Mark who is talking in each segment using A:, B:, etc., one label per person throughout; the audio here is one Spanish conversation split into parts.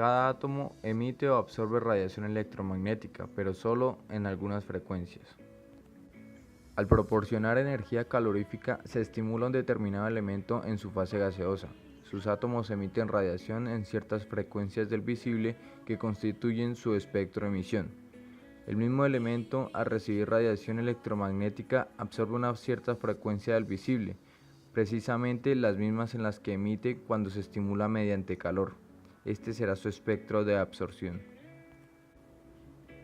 A: Cada átomo emite o absorbe radiación electromagnética, pero solo en algunas frecuencias. Al proporcionar energía calorífica, se estimula un determinado elemento en su fase gaseosa. Sus átomos emiten radiación en ciertas frecuencias del visible que constituyen su espectro de emisión. El mismo elemento, al recibir radiación electromagnética, absorbe una cierta frecuencia del visible, precisamente las mismas en las que emite cuando se estimula mediante calor. Este será su espectro de absorción.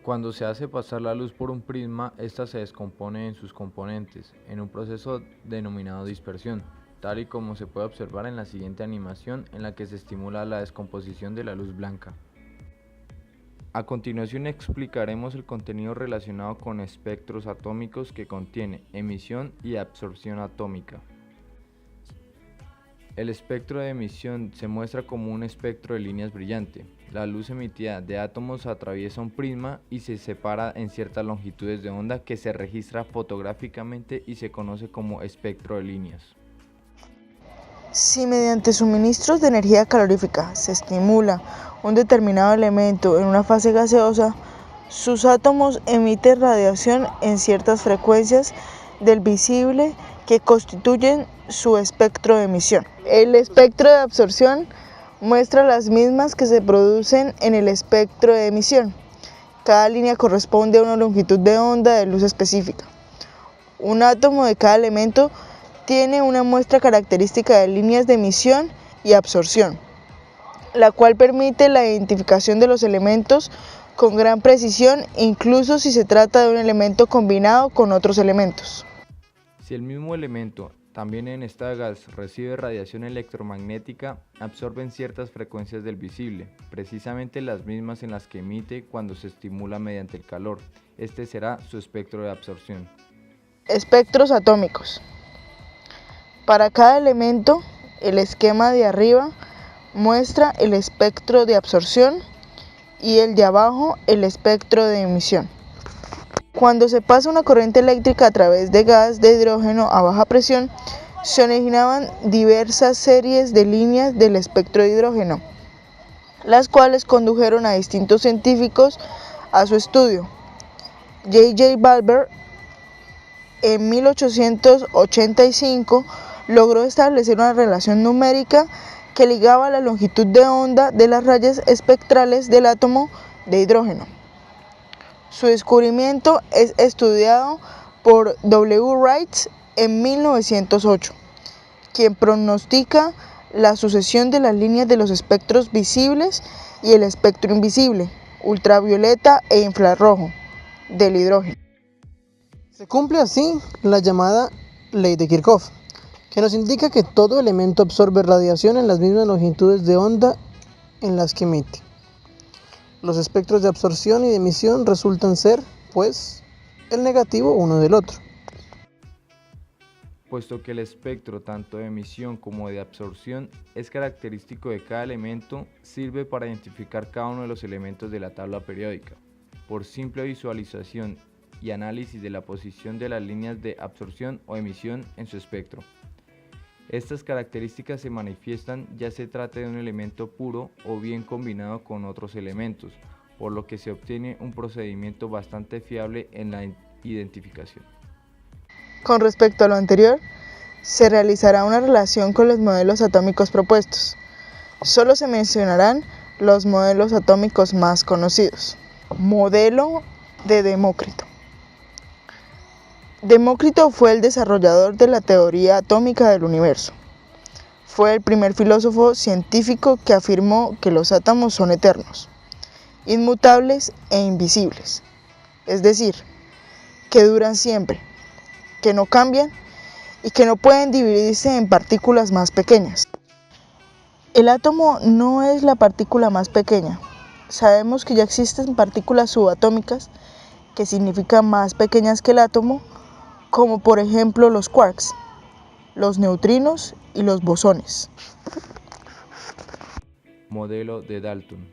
A: Cuando se hace pasar la luz por un prisma, ésta se descompone en sus componentes, en un proceso denominado dispersión, tal y como se puede observar en la siguiente animación en la que se estimula la descomposición de la luz blanca. A continuación explicaremos el contenido relacionado con espectros atómicos que contiene emisión y absorción atómica. El espectro de emisión se muestra como un espectro de líneas brillante. La luz emitida de átomos atraviesa un prisma y se separa en ciertas longitudes de onda que se registra fotográficamente y se conoce como espectro de líneas.
B: Si mediante suministros de energía calorífica se estimula un determinado elemento en una fase gaseosa, sus átomos emiten radiación en ciertas frecuencias del visible que constituyen su espectro de emisión. El espectro de absorción muestra las mismas que se producen en el espectro de emisión. Cada línea corresponde a una longitud de onda de luz específica. Un átomo de cada elemento tiene una muestra característica de líneas de emisión y absorción, la cual permite la identificación de los elementos con gran precisión, incluso si se trata de un elemento combinado con otros elementos.
A: Si el mismo elemento, también en estado de gas, recibe radiación electromagnética, absorbe en ciertas frecuencias del visible, precisamente las mismas en las que emite cuando se estimula mediante el calor. Este será su espectro de absorción.
B: Espectros atómicos. Para cada elemento, el esquema de arriba muestra el espectro de absorción y el de abajo el espectro de emisión. Cuando se pasa una corriente eléctrica a través de gas de hidrógeno a baja presión, se originaban diversas series de líneas del espectro de hidrógeno, las cuales condujeron a distintos científicos a su estudio. J.J. Balmer en 1885 logró establecer una relación numérica que ligaba la longitud de onda de las rayas espectrales del átomo de hidrógeno. Su descubrimiento es estudiado por W. Wright en 1908, quien pronostica la sucesión de las líneas de los espectros visibles y el espectro invisible, ultravioleta e infrarrojo, del hidrógeno.
C: Se cumple así la llamada ley de Kirchhoff, que nos indica que todo elemento absorbe radiación en las mismas longitudes de onda en las que emite. Los espectros de absorción y de emisión resultan ser, pues, el negativo uno del otro.
A: Puesto que el espectro tanto de emisión como de absorción es característico de cada elemento, sirve para identificar cada uno de los elementos de la tabla periódica, por simple visualización y análisis de la posición de las líneas de absorción o emisión en su espectro. Estas características se manifiestan ya se trate de un elemento puro o bien combinado con otros elementos, por lo que se obtiene un procedimiento bastante fiable en la identificación.
B: Con respecto a lo anterior, se realizará una relación con los modelos atómicos propuestos. Solo se mencionarán los modelos atómicos más conocidos. Modelo de Demócrito. Demócrito fue el desarrollador de la teoría atómica del universo. Fue el primer filósofo científico que afirmó que los átomos son eternos, inmutables e invisibles, es decir, que duran siempre, que no cambian y que no pueden dividirse en partículas más pequeñas. El átomo no es la partícula más pequeña. Sabemos que ya existen partículas subatómicas que significa más pequeñas que el átomo, como por ejemplo los quarks, los neutrinos y los bosones.
A: Modelo de Dalton.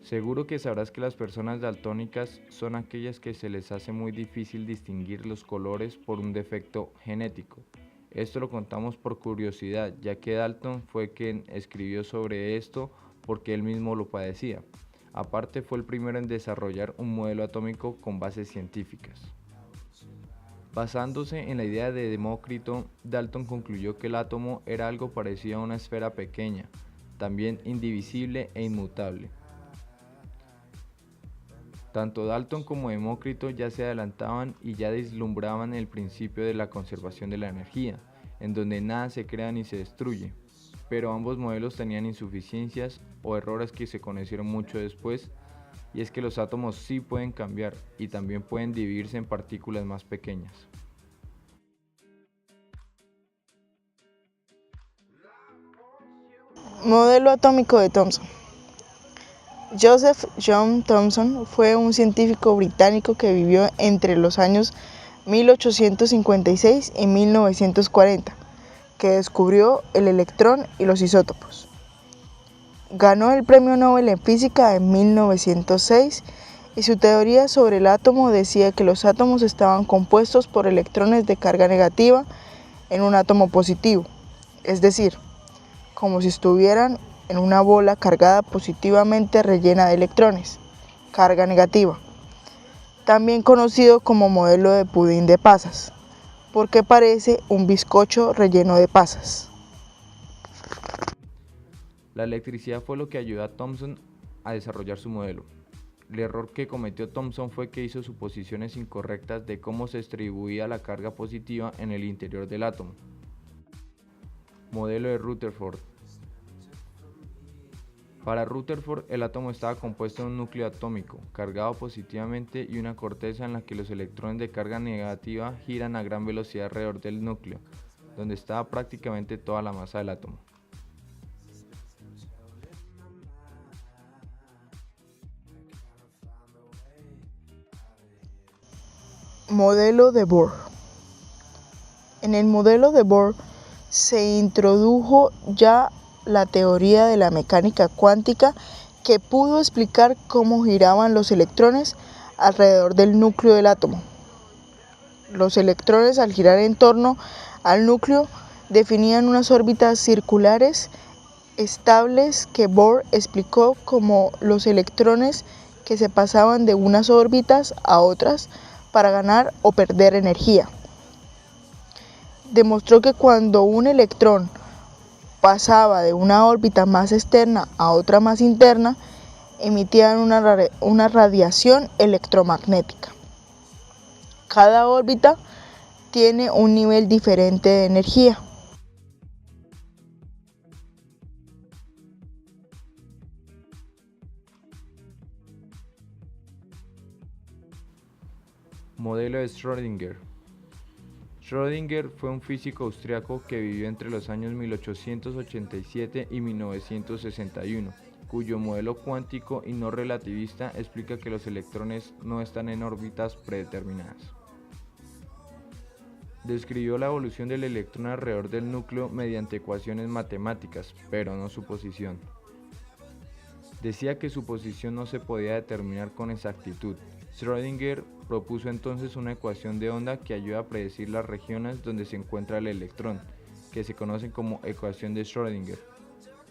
A: Seguro que sabrás que las personas daltónicas son aquellas que se les hace muy difícil distinguir los colores por un defecto genético. Esto lo contamos por curiosidad, ya que Dalton fue quien escribió sobre esto porque él mismo lo padecía. Aparte, fue el primero en desarrollar un modelo atómico con bases científicas. Basándose en la idea de Demócrito, Dalton concluyó que el átomo era algo parecido a una esfera pequeña, también indivisible e inmutable. Tanto Dalton como Demócrito ya se adelantaban y ya vislumbraban el principio de la conservación de la energía, en donde nada se crea ni se destruye, pero ambos modelos tenían insuficiencias o errores que se conocieron mucho después, y es que los átomos sí pueden cambiar y también pueden dividirse en partículas más pequeñas.
B: Modelo atómico de Thomson. Joseph John Thomson fue un científico británico que vivió entre los años 1856 y 1940, que descubrió el electrón y los isótopos. Ganó el Premio Nobel en Física en 1906 y su teoría sobre el átomo decía que los átomos estaban compuestos por electrones de carga negativa en un átomo positivo, es decir, como si estuvieran en una bola cargada positivamente rellena de electrones, carga negativa, también conocido como modelo de pudín de pasas, porque parece un bizcocho relleno de pasas.
A: La electricidad fue lo que ayudó a Thomson a desarrollar su modelo. El error que cometió Thomson fue que hizo suposiciones incorrectas de cómo se distribuía la carga positiva en el interior del átomo. Modelo de Rutherford. Para Rutherford, el átomo estaba compuesto de un núcleo atómico, cargado positivamente, y una corteza en la que los electrones de carga negativa giran a gran velocidad alrededor del núcleo, donde estaba prácticamente toda la masa del átomo.
B: Modelo de Bohr. En el modelo de Bohr se introdujo ya la teoría de la mecánica cuántica, que pudo explicar cómo giraban los electrones alrededor del núcleo del átomo. Los electrones, al girar en torno al núcleo, definían unas órbitas circulares estables que Bohr explicó como los electrones que se pasaban de unas órbitas a otras para ganar o perder energía. Demostró que cuando un electrón pasaba de una órbita más externa a otra más interna, emitían una radiación electromagnética. Cada órbita tiene un nivel diferente de energía.
A: Modelo de Schrödinger. Schrödinger fue un físico austriaco que vivió entre los años 1887 y 1961, cuyo modelo cuántico y no relativista explica que los electrones no están en órbitas predeterminadas. Describió la evolución del electrón alrededor del núcleo mediante ecuaciones matemáticas, pero no su posición. Decía que su posición no se podía determinar con exactitud. Schrödinger propuso entonces una ecuación de onda que ayuda a predecir las regiones donde se encuentra el electrón, que se conocen como ecuación de Schrödinger.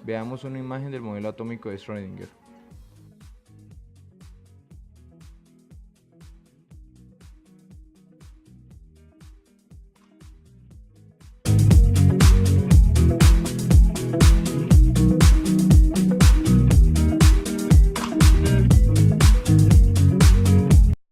A: Veamos una imagen del modelo atómico de Schrödinger.